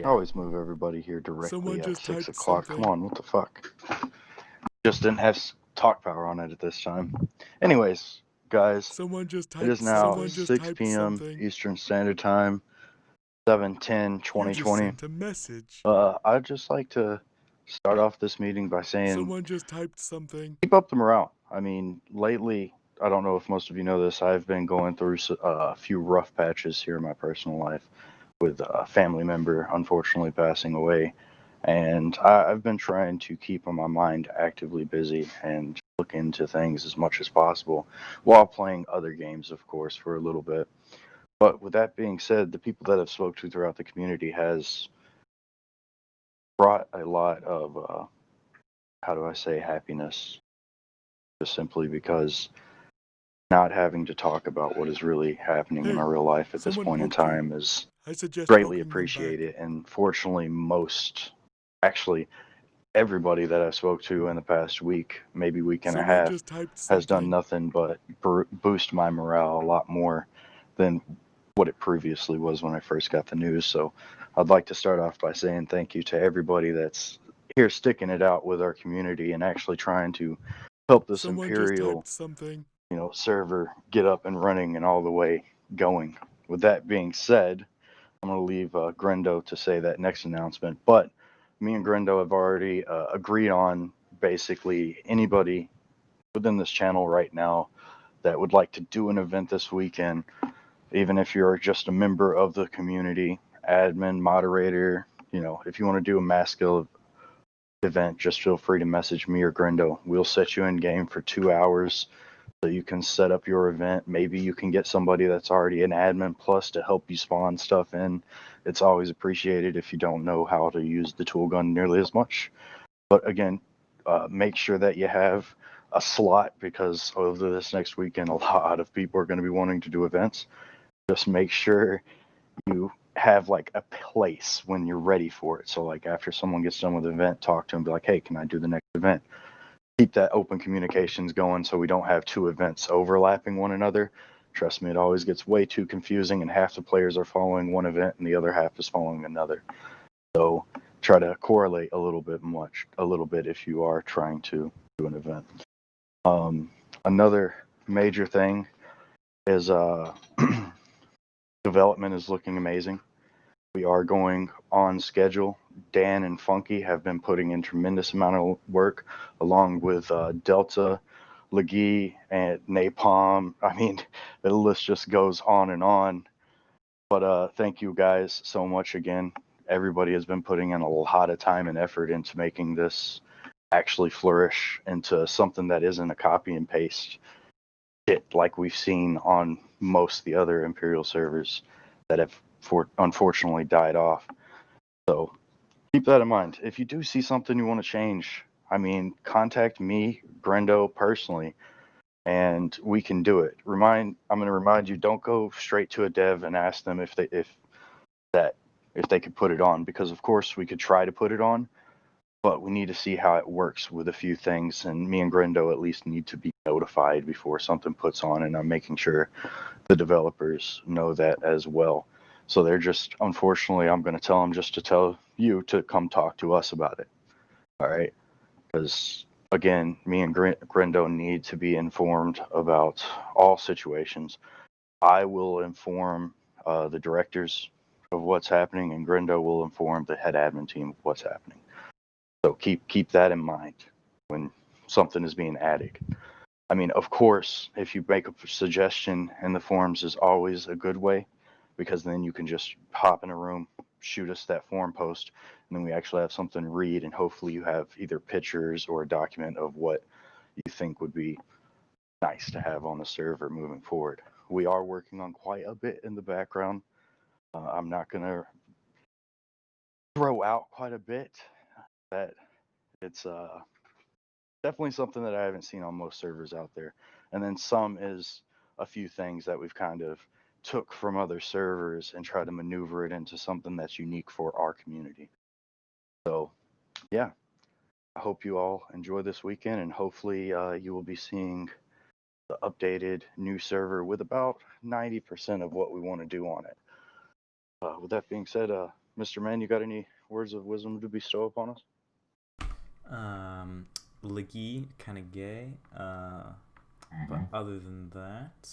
I always move everybody here directly Someone at just 6 typed o'clock. Come something. on, what the fuck? Just didn't have talk power on it at this time. Anyways, guys, Someone just it is typed now something. 6 p.m. Something. Eastern Standard Time, 7/10/2020. You just sent a message. I'd just like to start off this meeting by saying Someone just typed something. keep up the morale. I mean, lately, I don't know if most of you know this, I've been going through a few rough patches here in my personal life with a family member unfortunately passing away. And I've been trying to keep my mind actively busy and look into things as much as possible while playing other games, of course, for a little bit. But with that being said, the people that I've spoke to throughout the community has brought a lot of, how do I say, happiness, just simply because not having to talk about what is really happening in my Hey, real life at this someone point in poked you. time is I suggest greatly poking them back. appreciated. And fortunately, actually, everybody that I spoke to in the past week, maybe week and a Someone half, just typed has done something. nothing but boost my morale a lot more than what it previously was when I first got the news. So I'd like to start off by saying thank you to everybody that's here sticking it out with our community and actually trying to help this Someone just Imperial, typed something. server get up and running and all the way going. With that being said, I'm going to leave Grendo to say that next announcement. But me and Grendo have already agreed on basically anybody within this channel right now that would like to do an event this weekend, even if you're just a member of the community, admin, moderator, if you want to do a mass skill event, just feel free to message me or Grendo. We'll set you in game for 2 hours so you can set up your event. Maybe you can get somebody that's already an admin plus to help you spawn stuff in. It's always appreciated if you don't know how to use the tool gun nearly as much. But again, make sure that you have a slot because over this next weekend, a lot of people are going to be wanting to do events. Just make sure you have like a place when you're ready for it. So like after someone gets done with the event, talk to them, be like, hey, can I do the next event? Keep that open communications going so we don't have two events overlapping one another. Trust me, it always gets way too confusing, and half the players are following one event and the other half is following another. So try to correlate a little bit if you are trying to do an event. Another major thing is development is looking amazing. We are going on schedule. Dan and Funky have been putting in tremendous amount of work, along with Delta, Legee, and Napalm. I mean, the list just goes on and on. But thank you guys so much again. Everybody has been putting in a lot of time and effort into making this actually flourish into something that isn't a copy and paste shit like we've seen on most of the other Imperial servers that have unfortunately died off. So keep that in mind. If you do see something you want to change, I mean, contact me, Grendo, personally, and we can do it. I'm going to remind you, don't go straight to a dev and ask them if they could put it on, because of course we could try to put it on, but we need to see how it works with a few things, and me and Grendo at least need to be notified before something puts on, and I'm making sure the developers know that as well. So they're just, unfortunately, I'm going to tell them just to tell you to come talk to us about it. All right. Because, again, me and Grendo need to be informed about all situations. I will inform the directors of what's happening, and Grendo will inform the head admin team of what's happening. So keep that in mind when something is being added. I mean, of course, if you make a suggestion in the forums is always a good way, because then you can just hop in a room, shoot us that forum post, and then we actually have something to read, and hopefully you have either pictures or a document of what you think would be nice to have on the server moving forward. We are working on quite a bit in the background. I'm not going to throw out quite a bit. That it's definitely something that I haven't seen on most servers out there. And then some is a few things that we've kind of took from other servers and try to maneuver it into something that's unique for our community. So, yeah, I hope you all enjoy this weekend, and hopefully you will be seeing the updated new server with about 90% of what we want to do on it. With that being said, Mr. Man, you got any words of wisdom to bestow upon us? Leggy, kind of gay. But other than that,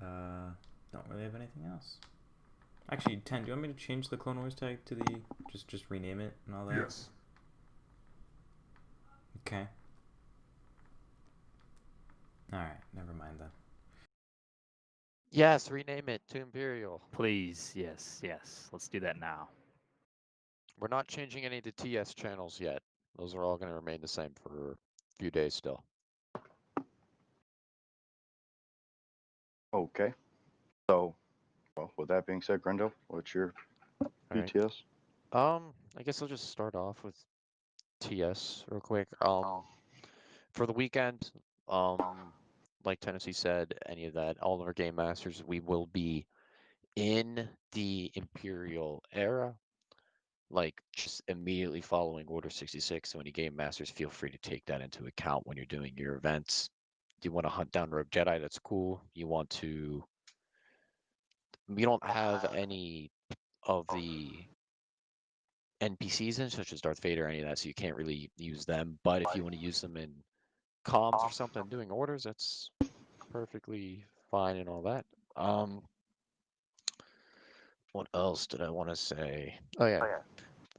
don't really have anything else. Actually, 10, do you want me to change the Clone Wars tag to the... Just rename it and all that? Yes. Okay. Alright, never mind then. Yes, rename it to Imperial. Please, yes. Let's do that now. We're not changing any of the TS channels yet. Those are all going to remain the same for a few days still. Okay. So, well, with that being said, Grendel, what's your Right. BTS? I guess I'll just start off with TS real quick. For the weekend, like Tennessee said, any of that, all of our game masters, we will be in the Imperial era, like just immediately following Order 66. So any game masters, feel free to take that into account when you're doing your events. Do you want to hunt down Rogue Jedi? That's cool. You want to... We don't have any of the NPCs in, such as Darth Vader or any of that, so you can't really use them. But if you want to use them in comms or something, doing orders, that's perfectly fine and all that. What else did I want to say? Oh yeah,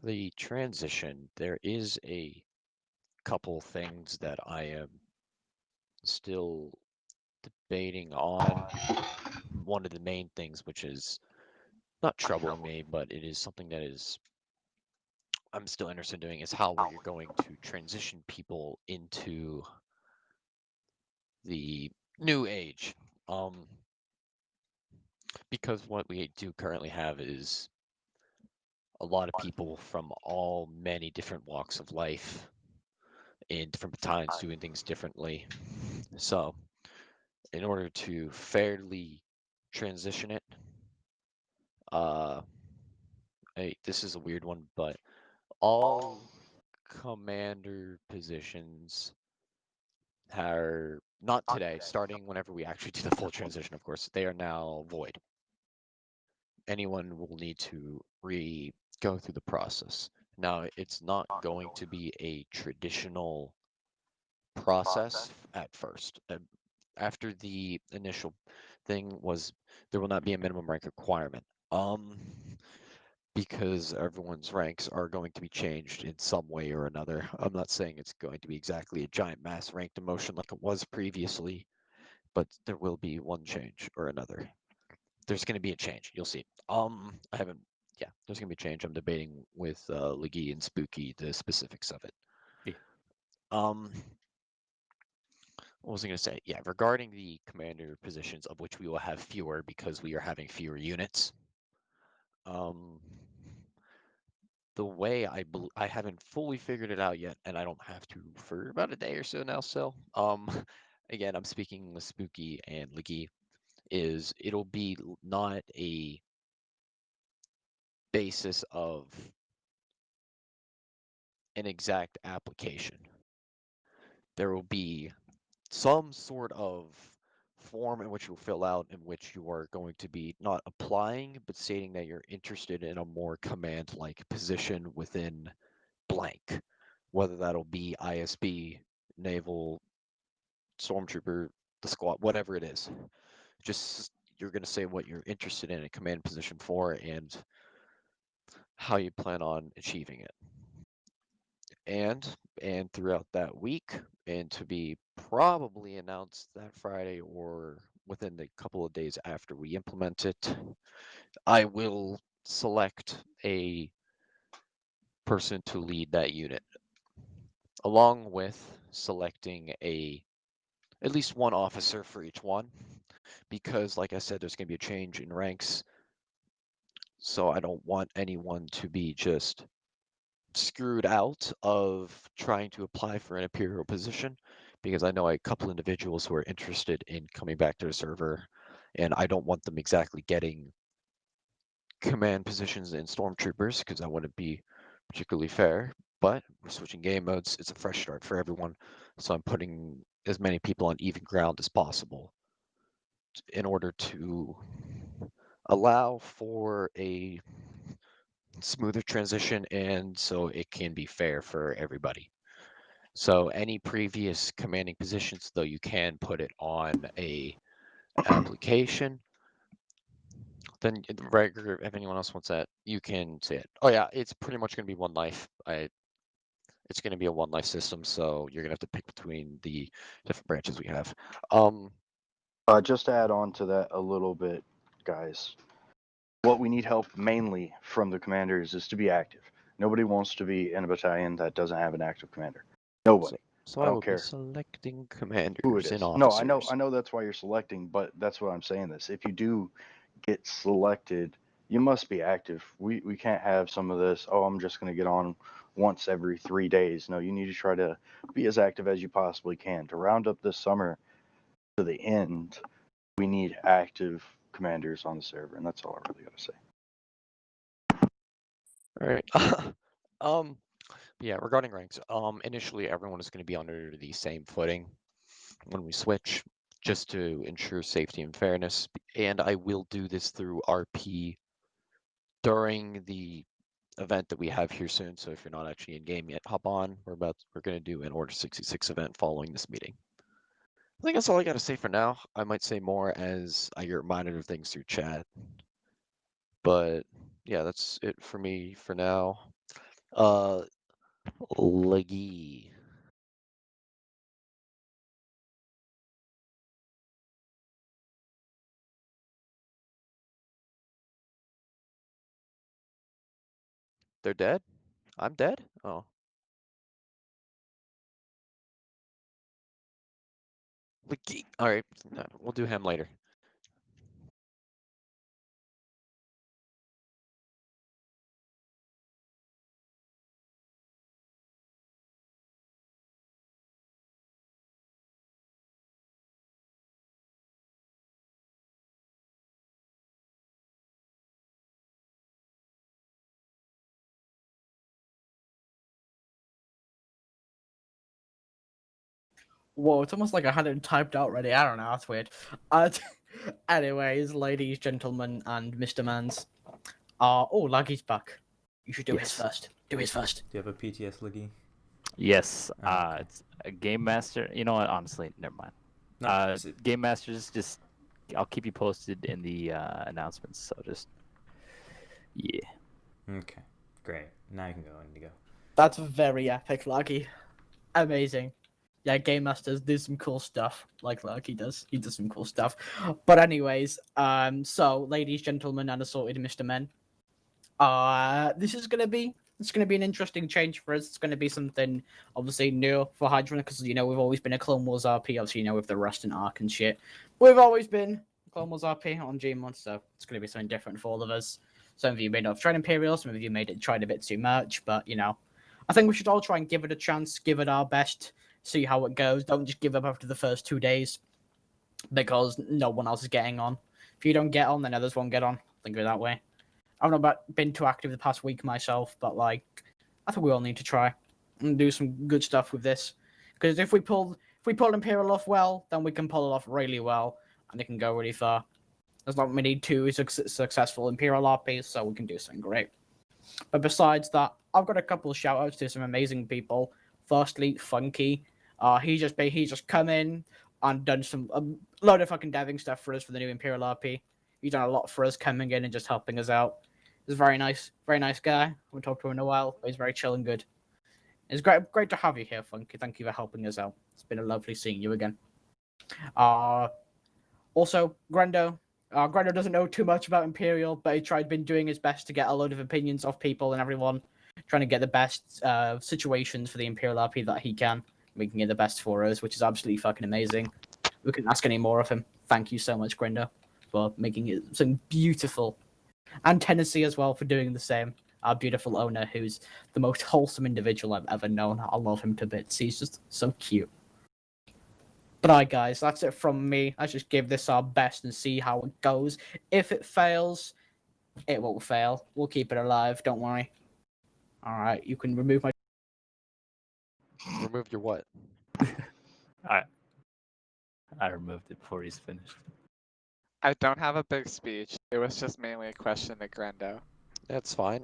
the transition. There is a couple things that I am still debating on. One of the main things, which is not troubling me, but it is something that is I'm still interested in doing, is how we're going to transition people into the new age. Because what we do currently have is a lot of people from all many different walks of life in different times doing things differently. So in order to fairly transition it, this is a weird one, but all commander positions are not today, starting whenever we actually do the full transition, of course, they are now void. Anyone will need to go through the process. Now, it's not going to be a traditional process at first. After the initial thing was, there will not be a minimum rank requirement. Because everyone's ranks are going to be changed in some way or another. I'm not saying it's going to be exactly a giant mass ranked emotion like it was previously, but there will be one change or another. There's going to be a change. You'll see. There's going to be a change. I'm debating with Leggy and Spooky the specifics of it. Yeah. What was I going to say? Yeah, regarding the commander positions, of which we will have fewer because we are having fewer units. The way I haven't fully figured it out yet, and I don't have to for about a day or so now. So, again, I'm speaking with Spooky and Leggy. Is it'll be not a basis of an exact application. There will be some sort of form in which you'll fill out in which you are going to be not applying, but stating that you're interested in a more command-like position within blank, whether that'll be ISB, Naval, Stormtrooper, the squad, whatever it is. Just you're going to say what you're interested in a command position for and how you plan on achieving it. And throughout that week, and to be probably announced that Friday or within the couple of days after we implement it, I will select a person to lead that unit, along with selecting at least one officer for each one, because like I said, there's going to be a change in ranks, so I don't want anyone to be just screwed out of trying to apply for an Imperial position, because I know a couple individuals who are interested in coming back to the server, and I don't want them exactly getting command positions in Stormtroopers, because that wouldn't be particularly fair. But we're switching game modes, it's a fresh start for everyone, so I'm putting as many people on even ground as possible in order to allow for a smoother transition, and so it can be fair for everybody. So any previous commanding positions, though, you can put it on a application. Then regular, if anyone else wants that, you can say it. Oh yeah, it's pretty much going to be one life. It's going to be a one life system, so you're going to have to pick between the different branches we have. Just to add on to that a little bit, guys, what we need help mainly from the commanders is to be active. Nobody wants to be in a battalion that doesn't have an active commander. Nobody. So I I don't will care be selecting commanders who it and is. officers. No, I know that's why you're selecting, but that's what I'm saying. This, if you do get selected, you must be active. We can't have some of this. Oh, I'm just going to get on once every 3 days. No, you need to try to be as active as you possibly can to round up this summer to the end. We need active commanders on the server, and that's all I really got to say. All right. Yeah, regarding ranks, initially everyone is going to be under the same footing when we switch, just to ensure safety and fairness. And I will do this through RP during the event that we have here soon. So if you're not actually in game yet, hop on. We're going to do an Order 66 event following this meeting. I think that's all I got to say for now. I might say more as I get reminded of things through chat. But yeah, that's it for me for now. Leggy. They're dead? I'm dead? Oh. Leggy. Alright, we'll do him later. Whoa, it's almost like I had it typed out already. I don't know, that's weird. Anyways, ladies, gentlemen, and Mr. Mans. Oh, Laggy's back. You should do his Yes. first. Do his first. Do you have a PTS Liggy? Yes. Oh, okay. It's a game master. You know what? Honestly, never mind. No, Game masters, just I'll keep you posted in the announcements. So just yeah. okay, great. Now you can go, Indigo. That's very epic, Laggy. Amazing. Yeah, Game Masters do some cool stuff, like Laggy does. He does some cool stuff. But anyways, so ladies, gentlemen, and assorted Mr. Men. This is gonna be an interesting change for us. It's gonna be something obviously new for Hydronic because we've always been a Clone Wars RP, obviously with the Rust and Arc and shit. We've always been Clone Wars RP on Gmod, so it's gonna be something different for all of us. Some of you may not have tried Imperial, some of you tried a bit too much, but I think we should all try and give it a chance, give it our best, see how it goes. Don't just give up after the first 2 days because no one else is getting on. If you don't get on, then others won't get on. Think of it that way. I've not been too active the past week myself, but I think we all need to try and do some good stuff with this. Because if we pull Imperial off well, then we can pull it off really well, and it can go really far. There's not many two successful Imperial RPs, so we can do something great. But besides that, I've got a couple of shout outs to some amazing people. Firstly, Funky. He just come in and done a load of fucking deving stuff for us for the new Imperial RP. He's done a lot for us coming in and just helping us out. He's a very nice guy. I haven't talked to him in a while, but he's very chill and good. It's great to have you here, Funky. Thank you for helping us out. It's been a lovely seeing you again. Also, Grando. Grando doesn't know too much about Imperial, but been doing his best to get a load of opinions off people and everyone, trying to get the best situations for the Imperial RP that he can, making it the best for us, which is absolutely fucking amazing. We couldn't ask any more of him. Thank you so much, Grando, for making it something beautiful. And Tennessee as well for doing the same. Our beautiful owner, who's the most wholesome individual I've ever known. I love him to bits. He's just so cute. But alright, guys, that's it from me. Let's just give this our best and see how it goes. If it fails, it won't fail. We'll keep it alive. Don't worry. Alright, you can remove my... Remove your what? I removed it before he's finished. I don't have a big speech. It was just mainly a question to Grendo. That's fine.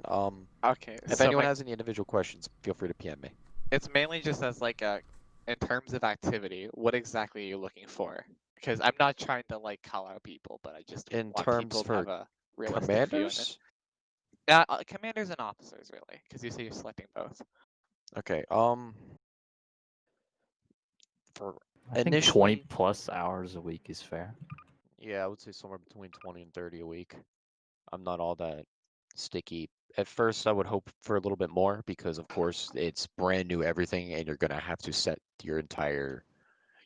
Okay, If so anyone has any individual questions, feel free to PM me. it's mainly just as like in terms of activity, what exactly are you looking for? Because I'm not trying to like call out people, but I just In want terms people to for have a realistic view on it. commanders? Commanders and officers, really, because you say you're selecting both. Okay. For I think 20 initially, plus hours a week is fair. yeah, I would say somewhere between 20 and 30 a week. I'm not all that sticky. At first, I would hope for a little bit more because, of course, it's brand new everything, and you're gonna have to set your entire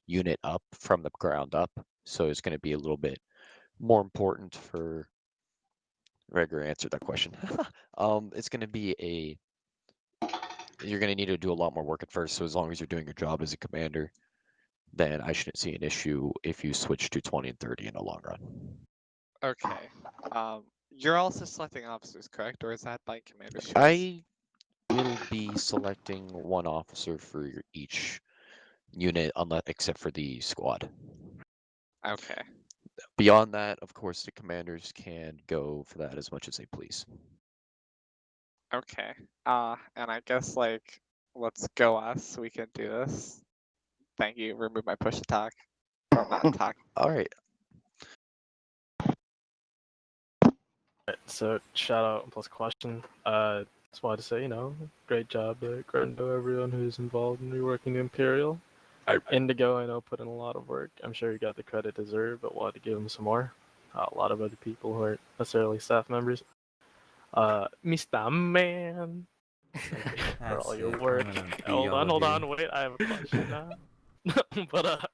unit up from the ground up. So it's gonna be a little bit more important for. Regular answered that question. It's gonna be a. You're gonna need to do a lot more work at first. So as long as you're doing your job as a commander, then I shouldn't see an issue if you switch to 20 and 30 in the long run. Okay. You're also selecting officers, correct? Or is that by commander's choice? I will be selecting one officer for each unit, unless except for the squad. Okay. Beyond that, of course, the commanders can go for that as much as they please. Okay. And I guess like let's go us. We can do this. Thank you. Remove my push to talk. Or not talk. All right. So shout out plus question. Just wanted to say, great job, Grendo, everyone who's involved in reworking the Imperial. Indigo, I know, put in a lot of work. I'm sure he got the credit deserved, but wanted to give him some more. A lot of other people who aren't necessarily staff members. Mr. Man, for all your work. Hold on, wait, I have a question now. But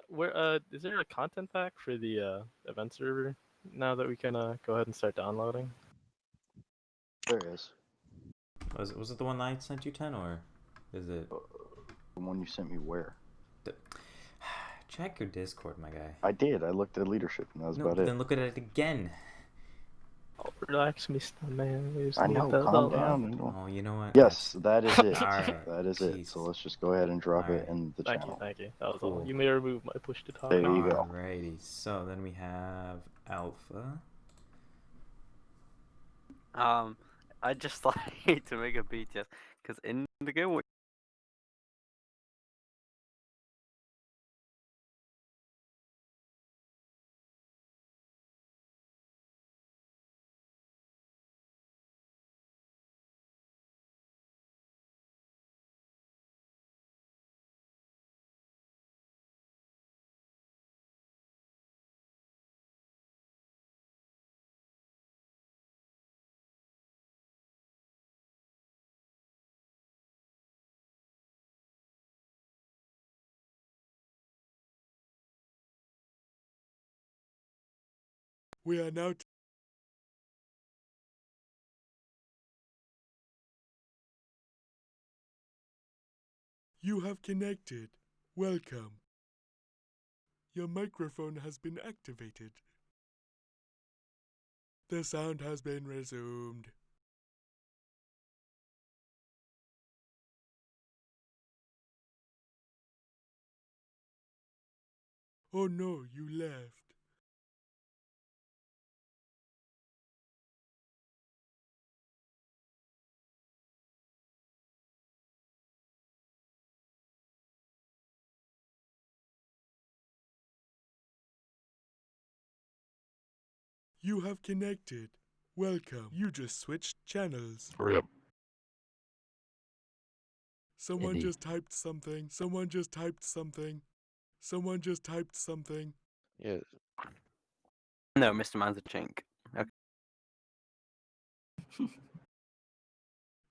where is there a content pack for the event server now that we can go ahead and start downloading? There is. Was it the one I sent you, 10, or is it? The one you sent me where? Check your Discord, my guy. I did. I looked at leadership, and that was about it. Then look at it again. Oh, relax, Mr. Man. I know. Calm down. Oh, you know what? Yes, that is it. Alright, That is it. jeez. So let's just go ahead and drop it Alright. in the channel. Thank you. That was Cool. all. You may remove my push to talk. There you go. Alrighty. So then we have Alpha. I just like to make a BTS because in the game We are now. You have connected. Welcome. Your microphone has been activated. The sound has been resumed. Oh no, you left. You have connected. Welcome. You just switched channels. Hurry up. Someone Indeed. just typed something. Someone just typed something. Someone just typed something. Yeah. no, Mr. Man's a chink. Okay.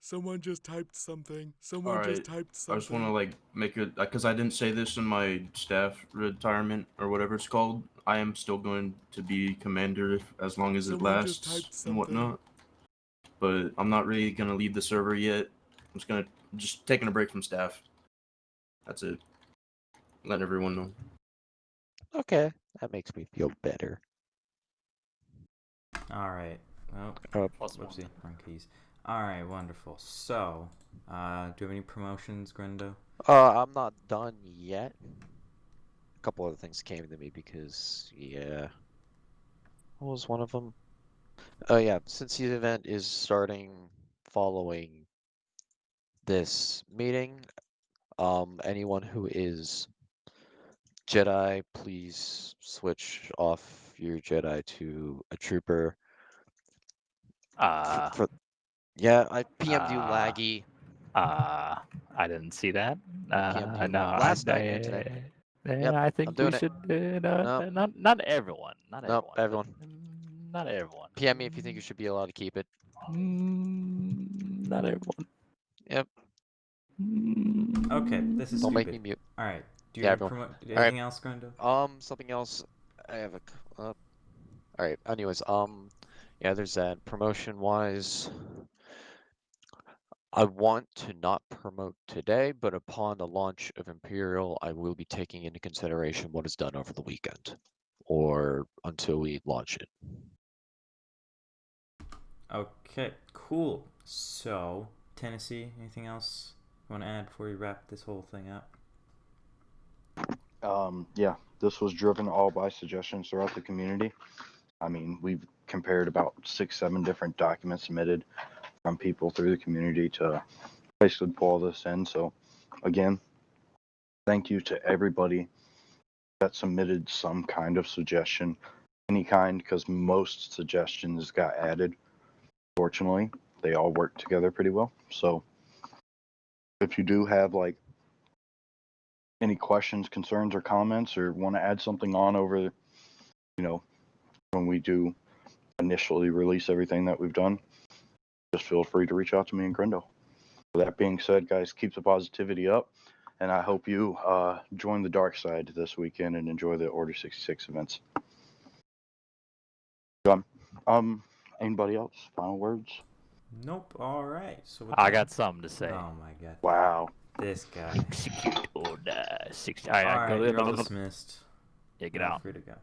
Someone just typed something. Someone just Alright, typed I something. just want to like make it because I didn't say this in my staff retirement or whatever it's called. I am still going to be commander as long as it Someone just lasts typed and something. whatnot. But I'm not really gonna leave the server yet. I'm just taking a break from staff. That's it. Let everyone know. Okay, that makes me feel better. Alright. Oh, whoopsie. Wrong keys. Alright, wonderful. So, do you have any promotions, Grendo? I'm not done yet. A couple other things came to me because, yeah. What was one of them? Oh yeah, since the event is starting following this meeting, anyone who is Jedi, please switch off your Jedi to a trooper. Yeah, I PM'd you laggy. I didn't see that. PM'd you No, last night and today. Yep, I I'm think we doing it. should. Nope. Not everyone. Not Nope, everyone. everyone. Not everyone. PM me if you think you should be allowed to keep it. Not everyone. Yep. Okay, this is Don't stupid. make me mute. All right. Do you Yeah, want to everyone. promote All anything else, Grando? Something else. I have a. All right. Anyways, yeah, there's that. Promotion-wise, I want to not promote today, but upon the launch of Imperial, I will be taking into consideration what is done over the weekend, or until we launch it. Okay, cool. So, Tennessee, anything else you want to add before we wrap this whole thing up? Yeah, this was driven all by suggestions throughout the community. I mean, we've compared about 6, 7 different documents submitted from people through the community to basically pull this in. So, again, thank you to everybody that submitted some kind of suggestion, any kind, because most suggestions got added. Fortunately, they all work together pretty well. So, if you do have like any questions, concerns, or comments, or want to add something on over, when we do initially release everything that we've done, just feel free to reach out to me and Grindel. With that being said, guys, keep the positivity up, and I hope you join the dark side this weekend and enjoy the Order 66 events. Anybody else? Final words? Nope. All right. So I got something to say. Oh my god. Wow. This guy. Execute Order 60. All right, you're all dismissed. Yeah, get You're out. free to go.